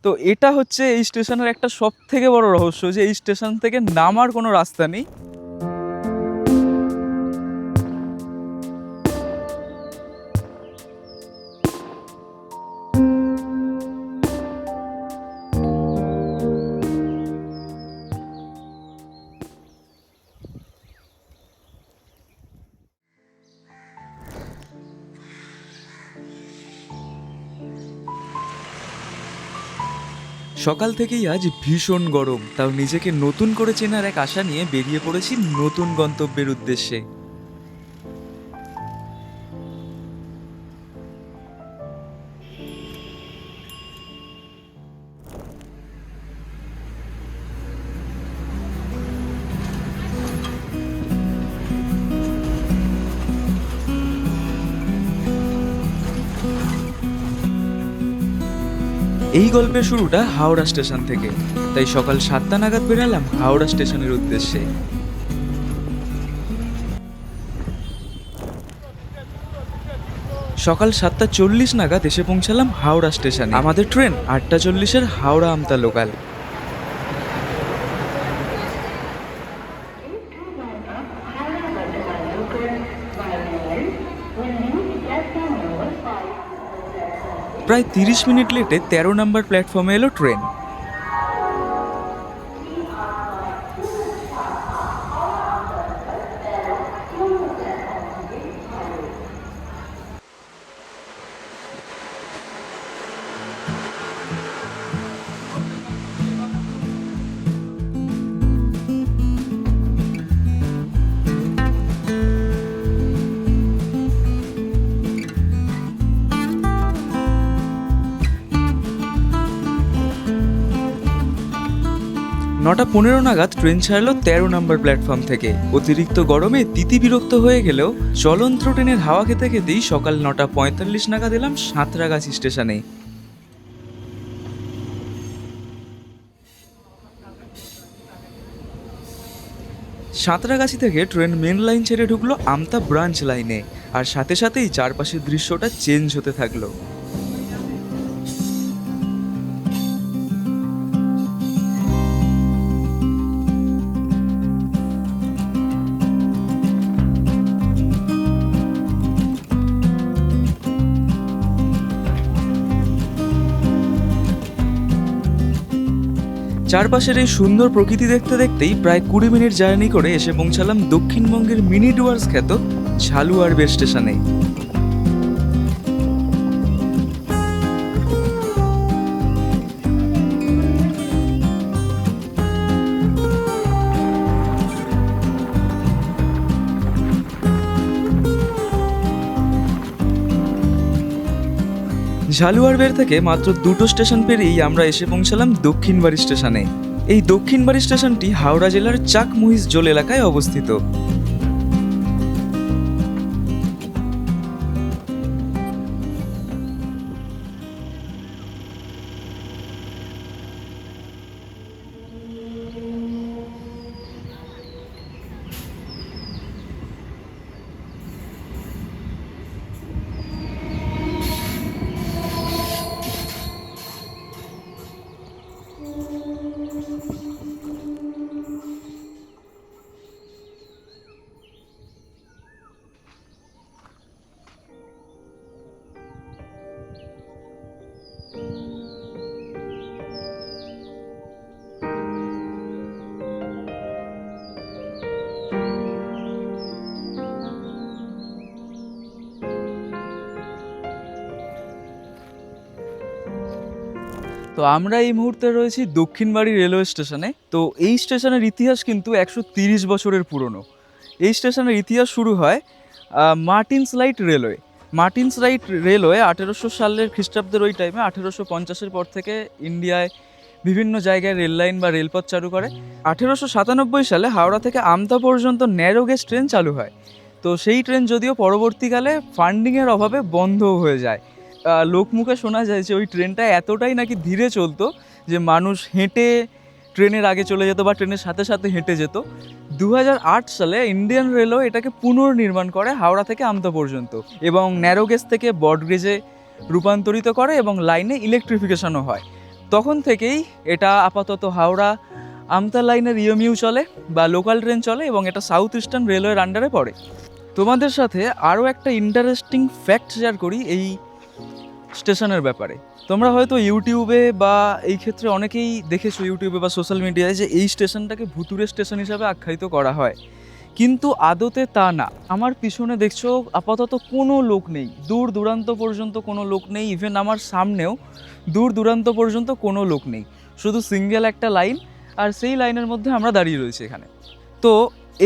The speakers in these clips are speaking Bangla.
তো এটা হচ্ছে এই স্টেশনের একটা সবথেকে বড় রহস্য, যে এই স্টেশন থেকে নামার কোনো রাস্তা নেই। সকাল থেকেই আজ ভীষণ গরম, তাও নিজেকে নতুন করে চেনার এক আশা নিয়ে বেরিয়ে পড়েছি নতুন গন্তব্যের উদ্দেশ্যে। এই গল্পের শুরুটা হাওড়া স্টেশন থেকে, তাই সকাল 7টা নাগাদ বেরালাম হাওড়া স্টেশনের উদ্দেশ্যে। সকাল 7:40 নাগাদ এসে পৌঁছালাম হাওড়া স্টেশনে। আমাদের ট্রেন 8:40-এর হাওড়া আমতা লোকাল। প্রায় 30 মিনিট লেটে 13 নম্বর প্ল্যাটফর্মে এলো ট্রেন। নটা 15 নাগাদ ট্রেন ছাড়লো 13 নম্বর প্ল্যাটফর্ম থেকে। অতিরিক্ত গরমে তিতি বিরক্ত হয়ে গেলেও চলন্ত ট্রেনের হাওয়া খেতে খেতেই সকাল 9:45 নাগাদ এলাম সাঁতরাগাছি স্টেশনে। সাঁতরাগাছি থেকে ট্রেন মেন লাইন ছেড়ে ঢুকলো আমতা ব্রাঞ্চ লাইনে, আর সাথে সাথেই চারপাশের দৃশ্যটা চেঞ্জ হতে থাকলো। চারপাশের এই সুন্দর প্রকৃতি দেখতে দেখতেই প্রায় 20 মিনিট জার্নি করে এসে পৌঁছালাম দক্ষিণবঙ্গের মিনি ডুয়ার্স খ্যাত ঝালুয়ারবের স্টেশনে। ঝালুয়ারবের থেকে মাত্র 2টো স্টেশন পেরিয়েই আমরা এসে পৌঁছালাম দক্ষিণবাড়ি স্টেশনে। এই দক্ষিণবাড়ি স্টেশনটি হাওড়া জেলার চাক মহিষজোল এলাকায় অবস্থিত। তো আমরা এই মুহূর্তে রয়েছি দক্ষিণবাড়ি রেলওয়ে স্টেশনে। তো এই স্টেশনের ইতিহাস কিন্তু 130 বছরের পুরনো। এই স্টেশনের ইতিহাস শুরু হয় Martin's light railway. Martin's light railway 1800 সালের খ্রিস্টাব্দের ওই টাইমে 1850-এর পর থেকে ইন্ডিয়ায় বিভিন্ন জায়গায় রেল লাইন বা রেলপথ চালু করে। 1897 সালে হাওড়া থেকে আমতা পর্যন্ত ন্যারো গেজ ট্রেন চালু হয়। তো সেই ট্রেন যদিও পরবর্তীকালে ফান্ডিংয়ের অভাবে বন্ধ হয়ে যায়। লোকমুখে শোনা যায় যে ওই ট্রেনটা এতটাই নাকি ধীরে চলতো যে মানুষ হেঁটে ট্রেনের আগে চলে যেত বা ট্রেনের সাথে সাথে হেঁটে যেত। 2008 সালে ইন্ডিয়ান রেলওয়ে এটাকে পুনর্নির্মাণ করে হাওড়া থেকে আমতা পর্যন্ত, এবং ন্যারো গেজ থেকে ব্রড গেজে রূপান্তরিত করে এবং লাইনে ইলেকট্রিফিকেশনও হয়। তখন থেকেই এটা আপাতত হাওড়া আমতা লাইনের ইএমইউ চলে বা লোকাল ট্রেন চলে এবং এটা সাউথ ইস্টার্ন রেলওয়ের আন্ডারে পড়ে। তোমাদের সাথে আরও একটা ইন্টারেস্টিং ফ্যাক্ট শেয়ার করি এই স্টেশনের ব্যাপারে। তোমরা হয়তো ইউটিউবে বা এই ক্ষেত্রে অনেকেই দেখেছো ইউটিউবে বা সোশ্যাল মিডিয়ায় যে এই স্টেশনটাকে ভুতুড়ে স্টেশন হিসাবে আখ্যায়িত করা হয়, কিন্তু আদতে তা না। আমার পিছনে দেখছো আপাতত কোনো লোক নেই, দূর দূরান্ত পর্যন্ত কোনো লোক নেই, ইভেন আমার সামনেও দূর দূরান্ত পর্যন্ত কোনো লোক নেই, শুধু সিঙ্গেল একটা লাইন, আর সেই লাইনের মধ্যে আমরা দাঁড়িয়ে রয়েছি এখানে। তো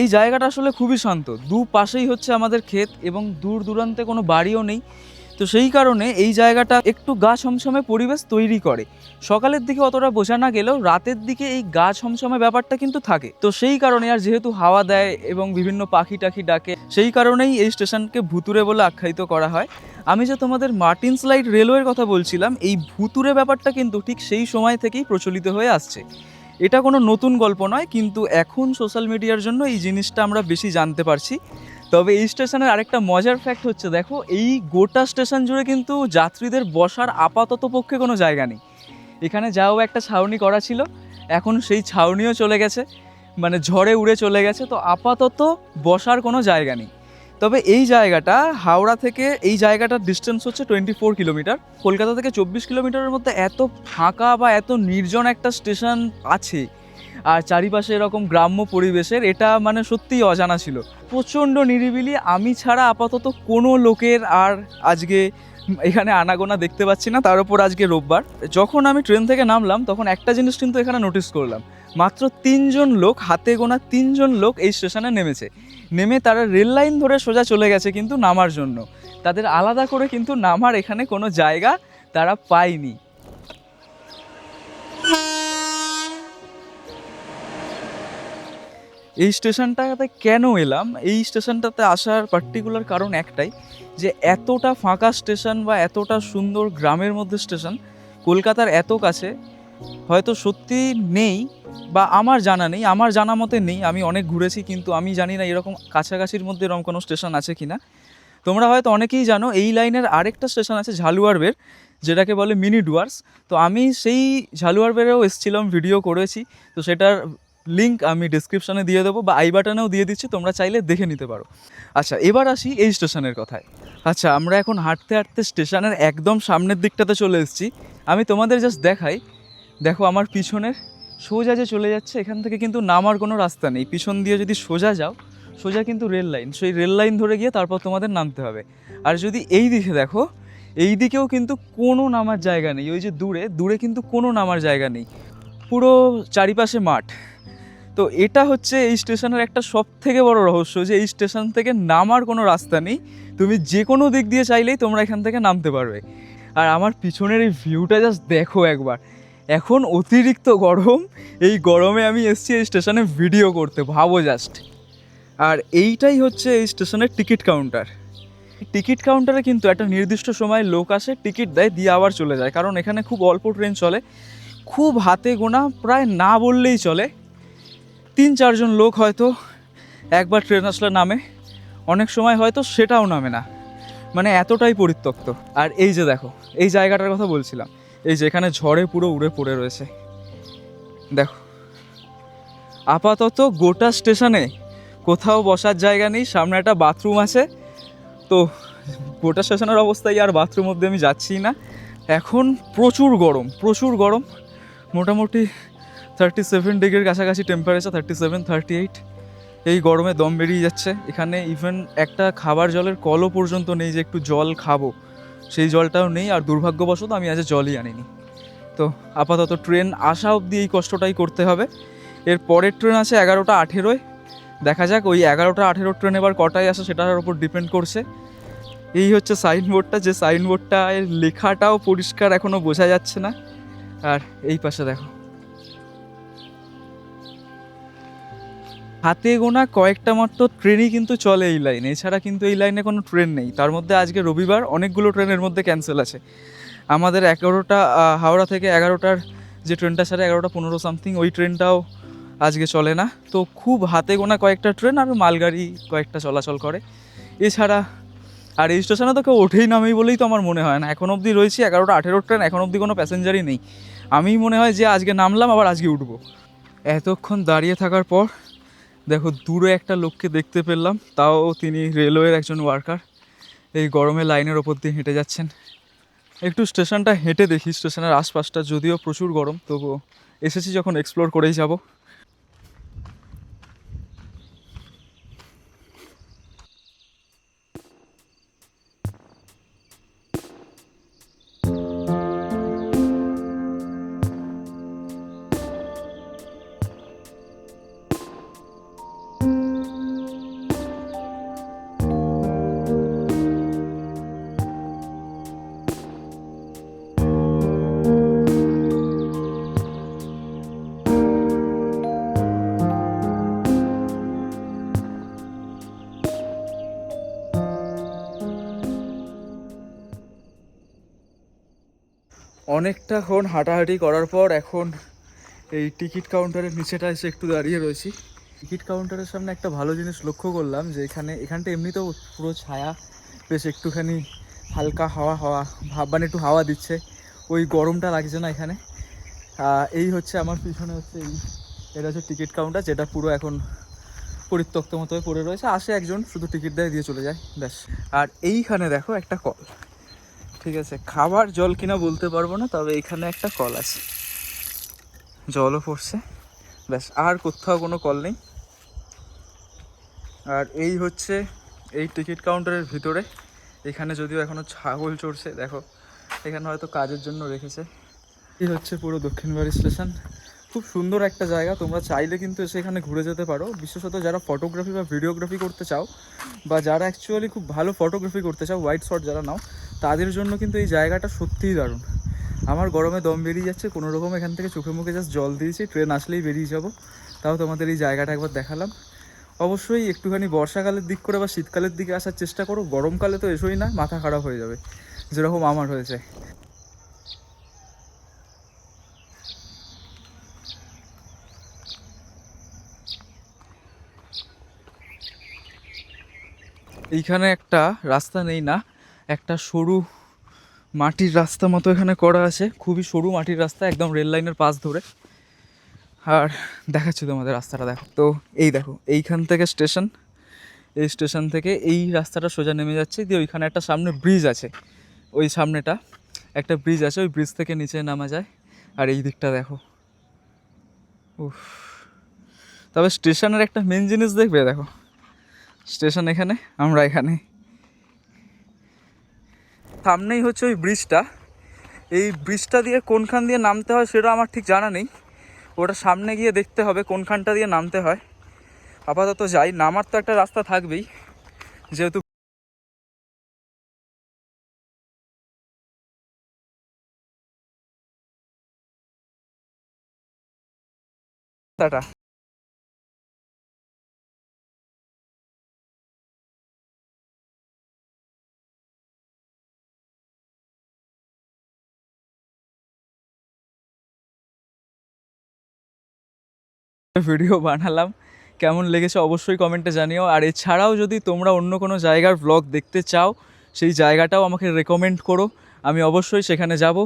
এই জায়গাটা আসলে খুবই শান্ত, দুপাশেই হচ্ছে আমাদের ক্ষেত এবং দূর দূরান্তে কোনো বাড়িও নেই। তো সেই কারণে এই জায়গাটা একটু গা ছমছমে পরিবেশ তৈরি করে। সকালের দিকে অতটা বোঝা না গেলেও রাতের দিকে এই গা ছমছমে ব্যাপারটা কিন্তু থাকে। তো সেই কারণে, আর যেহেতু হাওয়া দেয় এবং বিভিন্ন পাখি টাখি ডাকে, সেই কারণেই এই স্টেশনকে ভুতুড়ে বলে আখ্যায়িত করা হয়। আমি যে তোমাদের মার্টিনস লাইট রেলওয়ের কথা বলছিলাম, এই ভুতুড়ে ব্যাপারটা কিন্তু ঠিক সেই সময় থেকেই প্রচলিত হয়ে আসছে। এটা কোনো নতুন গল্প নয়, কিন্তু এখন সোশ্যাল মিডিয়ার জন্য এই জিনিসটা আমরা বেশি জানতে পারছি। তবে এই স্টেশনের আরেকটা মজার ফ্যাক্ট হচ্ছে, দেখো এই গোটা স্টেশন জুড়ে কিন্তু যাত্রীদের বসার আপাতত পক্ষে কোনো জায়গা নেই। এখানে যাও একটা ছাউনি করা ছিল, এখন সেই ছাউনিও চলে গেছে, মানে ঝড়ে উড়ে চলে গেছে। তো আপাতত বসার কোনো জায়গা নেই। তবে এই জায়গাটা হাওড়া থেকে এই জায়গাটার ডিস্টেন্স হচ্ছে 24 কিলোমিটার। কলকাতা থেকে 24 কিলোমিটারের মধ্যে এত ফাঁকা বা এত নির্জন একটা স্টেশন আছে, আর চারিপাশে এরকম গ্রাম্য পরিবেশের, এটা মানে সত্যিই অজানা ছিল। প্রচণ্ড নিরিবিলি, আমি ছাড়া আপাতত কোনো লোকের আর আজকে এখানে আনাগোনা দেখতে পাচ্ছি না। তার উপর আজকে রোববার। যখন আমি ট্রেন থেকে নামলাম তখন একটা জিনিস কিন্তু এখানে নোটিস করলাম, মাত্র 3জন লোক, হাতে গোনা 3জন লোক এই স্টেশনে নেমেছে। নেমে তারা রেল লাইন ধরে সোজা চলে গেছে কিন্তু নামার জন্য। তাদের আলাদা করে কিন্তু নামার এখানে কোনো জায়গা তারা পায়নি। এই স্টেশনটাতে কেন এলাম, এই স্টেশনটাতে আসার পার্টিকুলার কারণ একটাই, যে এতটা ফাঁকা স্টেশন বা এতটা সুন্দর গ্রামের মধ্যে স্টেশন কলকাতার এত কাছে হয়তো সত্যি নেই, বা আমার জানা নেই, আমার জানা মতে নেই। আমি অনেক ঘুরেছি, কিন্তু আমি জানি না এরকম কাছাকাছির মধ্যে এরকম কোনো স্টেশন আছে কি না। তোমরা হয়তো অনেকেই জানো এই লাইনের আরেকটা স্টেশন আছে ঝালুয়ারবের, যেটাকে বলে মিনি ডুয়ার্স। তো আমি সেই ঝালুয়ারবেরেও এসেছিলাম, ভিডিও করেছি। তো সেটার লিঙ্ক আমি ডিসক্রিপশানে দিয়ে দেবো বা আই বাটনেও দিয়ে দিচ্ছি, তোমরা চাইলে দেখে নিতে পারো। আচ্ছা, এবার আসি এই স্টেশনের কথায়। আচ্ছা, আমরা এখন হাঁটতে হাঁটতে স্টেশনের একদম সামনের দিকটাতে চলে এসেছি। আমি তোমাদের জাস্ট দেখাই, দেখো আমার পিছনের সোজা যে চলে যাচ্ছে, এখান থেকে কিন্তু নামার কোনো রাস্তা নেই। পিছন দিয়ে যদি সোজা যাও, সোজা কিন্তু রেল লাইন, সেই রেল লাইন ধরে গিয়ে তারপর তোমাদের নামতে হবে। আর যদি এই দিকে দেখো, এই দিকেও কিন্তু কোনো নামার জায়গা নেই। ওই যে দূরে দূরে কিন্তু কোনো নামার জায়গা নেই, পুরো চারিপাশে মাঠ। তো এটা হচ্ছে এই স্টেশনের একটা সব থেকে বড় রহস্য, যে এই স্টেশন থেকে নামার কোনো রাস্তা নেই। তুমি যে কোনো দিক দিয়ে চাইলেই তোমরা এখান থেকে নামতে পারবে। আর আমার পিছনের এই ভিউটা জাস্ট দেখো একবার। এখন অতিরিক্ত গরম, এই গরমে আমি এসেছি এই স্টেশনে ভিডিও করতে, ভাবো জাস্ট। আর এইটাই হচ্ছে এই স্টেশনের টিকিট কাউন্টার। টিকিট কাউন্টারে কিন্তু একটা নির্দিষ্ট সময় লোক আসে, টিকিট দেয়, দিয়ে আবার চলে যায়। কারণ এখানে খুব অল্প ট্রেন চলে, খুব হাতে গোনা, প্রায় না বললেই চলে 3-4জন লোক হয়তো একবার ট্রেন আসলে নামে, অনেক সময় হয়তো সেটাও নামে না, মানে এতটাই পরিত্যক্ত। আর এই যে দেখো এই জায়গাটার কথা বলছিলাম, এই যে এখানে ঝড়ে পুরো উড়ে পড়ে রয়েছে, দেখো। আপাতত গোটা স্টেশনে কোথাও বসার জায়গা নেই, সামনে একটা বাথরুম আছে। তো গোটা স্টেশনের অবস্থায় আর বাথরুম অব্দি আমি যাচ্ছি না। এখন প্রচুর গরম, প্রচুর গরম, মোটামুটি 37 ডিগ্রির কাছাকাছি টেম্পারেচার, 37-38। এই গরমে দম বেরিয়ে যাচ্ছে। এখানে ইভেন একটা খাবার জলের কলও পর্যন্ত নেই যে একটু জল খাবো, সেই জলটাও নেই। আর দুর্ভাগ্যবশত আমি আজ জলই আনিনি। তো আপাতত ট্রেন আসা অবধি এই কষ্টটাই করতে হবে। এর পরের ট্রেন আছে 11টা 18-য়, দেখা যাক ওই 11টা 18 ট্রেন এবার কটায় আসে সেটার উপর ডিপেন্ড করছে। এই হচ্ছে সাইনবোর্ডটা, যে সাইনবোর্ডটা এর লেখাটাও পরিষ্কার এখনও বোঝা যাচ্ছে না। আর এই পাশে দেখো, হাতে গোনা কয়েকটা মাত্র ট্রেনই কিন্তু চলে এই লাইনে, এছাড়া কিন্তু এই লাইনে কোনো ট্রেন নেই। তার মধ্যে আজকে রবিবার, অনেকগুলো ট্রেনের মধ্যে ক্যান্সেল আছে। আমাদের 11টা হাওড়া থেকে 11টার যে ট্রেনটা ছাড়ে 11টা 15 সামথিং, ওই ট্রেনটাও আজকে চলে না। তো খুব হাতে গোনা কয়েকটা ট্রেন আর মালগাড়ি কয়েকটা চলাচল করে, এছাড়া। আর এই স্টেশনে তো কেউ ওঠেই নামেই বলেই তো আমার মনে হয় না। এখন অবধি রয়েছি 11টা 18 ট্রেন, এখন অবধি কোনো প্যাসেঞ্জারই নেই। আমি মনে হয় যে আজকে নামলাম আবার আজকে উঠবো। এতক্ষণ দাঁড়িয়ে থাকার পর দেখো দূরে একটা লোককে দেখতে পেলাম, তাও তিনি রেলওয়ের একজন ওয়ার্কার। এই গরমে লাইনের ওপর দিয়ে হেঁটে যাচ্ছেন। একটু স্টেশনটা হেঁটে দেখি, স্টেশনের আশপাশটা, যদিও প্রচুর গরম তবুও এসেছি যখন এক্সপ্লোর করেই যাব। অনেকটাক্ষণ হাঁটাহাঁটি করার পর এখন এই টিকিট কাউন্টারের নিচেটা এসে একটু দাঁড়িয়ে রয়েছি। টিকিট কাউন্টারের সামনে একটা ভালো জিনিস লক্ষ্য করলাম যে এখানটা এমনিতেও পুরো ছায়া, বেশ একটুখানি হালকা হাওয়া হাওয়া ভাব, মানে একটু হাওয়া দিচ্ছে, ওই গরমটা লাগছে না এখানে। এই হচ্ছে আমার পিছনে হচ্ছে এটা হচ্ছে টিকিট কাউন্টার, যেটা পুরো এখন পরিত্যক্ত মতো হয়ে পড়ে রয়েছে। আসে একজন, শুধু টিকিট দেয়, দিয়ে চলে যায়, ব্যাস। আর এইখানে দেখো একটা কল, ঠিক আছে, খাবার জল কিনা বলতে পারবো না, তবে এখানে একটা কল আছে, জলও পড়ছে, ব্যাস। আর কোথাও কোনো কল নেই। আর এই হচ্ছে এই টিকিট কাউন্টারের ভিতরে। এখানে যদিও এখনও ছাগল চড়ছে, দেখো এখানে হয়তো কাজের জন্য রেখেছে। এই হচ্ছে পুরো দক্ষিণবাড়ি স্টেশন। খুব সুন্দর একটা জায়গা, তোমরা চাইলে কিন্তু এসে এখানে ঘুরে যেতে পারো, বিশেষত যারা ফটোগ্রাফি বা ভিডিওগ্রাফি করতে চাও, বা যারা অ্যাকচুয়ালি খুব ভালো ফটোগ্রাফি করতে চাও, হোয়াইট শট যারা নাও, তাদের জন্য কিন্তু এই জায়গাটা সত্যিই দারুণ। আমার গরমে দম বেরিয়ে যাচ্ছে, কোনো রকম এখান থেকে চোখে মুখে জাস্ট জল দিয়েছি, ট্রেন আসলেই বেরিয়ে যাব। তাও তোমাদের এই জায়গাটা একবার দেখালাম। অবশ্যই একটুখানি বর্ষাকালের দিক করে বা শীতকালের দিকে আসার চেষ্টা করো, গরমকালে তো এসোই না, মাথা খারাপ হয়ে যাবে, যেরকম আমার হয়েছে। এইখানে একটা রাস্তা নেই না, একটা সরু মাটির রাস্তা মতো এখানে করা আছে, খুবই সরু মাটির রাস্তা, একদম রেল লাইনের পাশ ধরে। আর দেখাচ্ছি তোমাদের রাস্তাটা, দেখো তো, এই দেখো এইখান থেকে স্টেশন, এই স্টেশন থেকে এই রাস্তাটা সোজা নেমে যাচ্ছে, দিয়ে ওইখানে একটা সামনে ব্রিজ আছে, ওই সামনেটা একটা ব্রিজ আছে, ওই ব্রিজ থেকে নিচে নামা যায়। আর এই দিকটা দেখো, উফ। তবে স্টেশনের একটা মেন জিনিস দেখবে, দেখো স্টেশন এখানে, আমরা এখানে, সামনেই হচ্ছে ওই ব্রিজটা। এই ব্রিজটা দিয়ে কোনখান দিয়ে নামতে হয় সেটা আমার ঠিক জানা নেই, ওটা সামনে গিয়ে দেখতে হবে কোনখানটা দিয়ে নামতে হয়। আপাতত যাই, নামার তো একটা রাস্তা থাকবেই, যেহেতু টাটা। ভিডিও বানালাম, কেমন লেগেছে অবশ্যই কমেন্টে জানিও। আর এছাড়াও যদি তোমরা অন্য কোনো জায়গার ব্লগ দেখতে চাও, সেই জায়গাটাও আমাকে রেকমেন্ড করো, আমি অবশ্যই সেখানে যাব।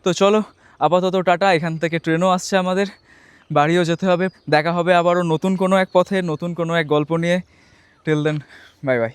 তো চলো আপাতত টাটা, এখান থেকে ট্রেনও আসছে আমাদের, বাড়িও যেতে হবে। দেখা হবে আবারও নতুন কোনো এক পথে, নতুন কোনো এক গল্প নিয়ে। Till then, bye by.